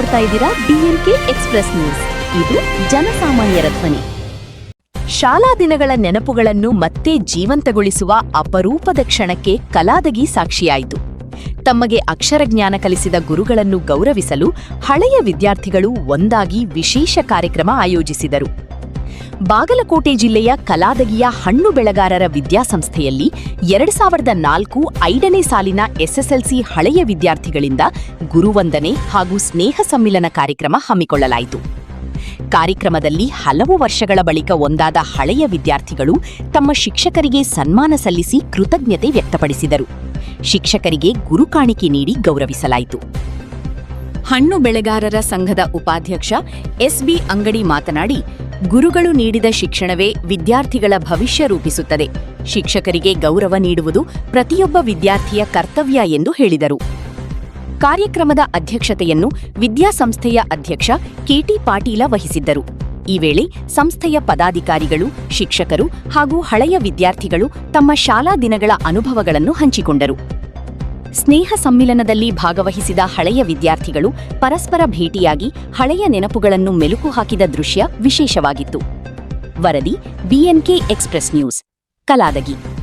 ನೋಡ್ತಾ ಇದ್ದೀರಾ BNK express news. ಇದು ಜನಸಾಮಾನ್ಯರ ಧ್ವನಿ. ಶಾಲಾ ದಿನಗಳ ನೆನಪುಗಳನ್ನು ಮತ್ತೆ ಜೀವಂತಗೊಳಿಸುವ ಅಪರೂಪದ ಕ್ಷಣಕ್ಕೆ ಕಲಾದಗಿ ಸಾಕ್ಷಿಯಾಯಿತು. ತಮಗೆ ಅಕ್ಷರಜ್ಞಾನ ಕಲಿಸಿದ ಗುರುಗಳನ್ನು ಗೌರವಿಸಲು ಹಳೆಯ ವಿದ್ಯಾರ್ಥಿಗಳು ಒಂದಾಗಿ ವಿಶೇಷ ಕಾರ್ಯಕ್ರಮ ಆಯೋಜಿಸಿದರು. ಬಾಗಲಕೋಟೆ ಜಿಲ್ಲೆಯ ಕಲಾದಗಿಯ ಹಣ್ಣು ಬೆಳೆಗಾರರ ವಿದ್ಯಾಸಂಸ್ಥೆಯಲ್ಲಿ 2004 5ನೇ ಸಾಲಿನ SSLC ಹಳೆಯ ವಿದ್ಯಾರ್ಥಿಗಳಿಂದ ಗುರುವಂದನೆ ಹಾಗೂ ಸ್ನೇಹ ಸಮ್ಮಿಲನ ಕಾರ್ಯಕ್ರಮ ಹಮ್ಮಿಕೊಳ್ಳಲಾಯಿತು. ಕಾರ್ಯಕ್ರಮದಲ್ಲಿ ಹಲವು ವರ್ಷಗಳ ಬಳಿಕ ಒಂದಾದ ಹಳೆಯ ವಿದ್ಯಾರ್ಥಿಗಳು ತಮ್ಮ ಶಿಕ್ಷಕರಿಗೆ ಸನ್ಮಾನ ಸಲ್ಲಿಸಿ ಕೃತಜ್ಞತೆ ವ್ಯಕ್ತಪಡಿಸಿದರು. ಶಿಕ್ಷಕರಿಗೆ ಗುರುಕಾಣಿಕೆ ನೀಡಿ ಗೌರವಿಸಲಾಯಿತು. ಹಣ್ಣು ಬೆಳೆಗಾರರ ಸಂಘದ ಉಪಾಧ್ಯಕ್ಷ SB ಅಂಗಡಿ ಮಾತನಾಡಿ, ಗುರುಗಳು ನೀಡಿದ ಶಿಕ್ಷಣವೇ ವಿದ್ಯಾರ್ಥಿಗಳ ಭವಿಷ್ಯ ರೂಪಿಸುತ್ತದೆ. ಶಿಕ್ಷಕರಿಗೆ ಗೌರವ ನೀಡುವುದು ಪ್ರತಿಯೊಬ್ಬ ವಿದ್ಯಾರ್ಥಿಯ ಕರ್ತವ್ಯ ಎಂದು ಹೇಳಿದರು. ಕಾರ್ಯಕ್ರಮದ ಅಧ್ಯಕ್ಷತೆಯನ್ನು ವಿದ್ಯಾಸಂಸ್ಥೆಯ ಅಧ್ಯಕ್ಷ KT ಪಾಟೀಲ ವಹಿಸಿದ್ದರು. ಈ ವೇಳೆ ಸಂಸ್ಥೆಯ ಪದಾಧಿಕಾರಿಗಳು, ಶಿಕ್ಷಕರು ಹಾಗೂ ಹಳೆಯ ವಿದ್ಯಾರ್ಥಿಗಳು ತಮ್ಮ ಶಾಲಾ ದಿನಗಳ ಅನುಭವಗಳನ್ನು ಹಂಚಿಕೊಂಡರು. ಸ್ನೇಹ ಸಮ್ಮಿಲನದಲ್ಲಿ ಭಾಗವಹಿಸಿದ ಹಳೆಯ ವಿದ್ಯಾರ್ಥಿಗಳು ಪರಸ್ಪರ ಭೇಟಿಯಾಗಿ ಹಳೆಯ ನೆನಪುಗಳನ್ನು ಮೆಲುಕು ಹಾಕಿದ ದೃಶ್ಯ ವಿಶೇಷವಾಗಿತ್ತು. ವರದಿ BNK ಎಕ್ಸ್‌ಪ್ರೆಸ್ ನ್ಯೂಸ್, ಕಲಾದಗಿ.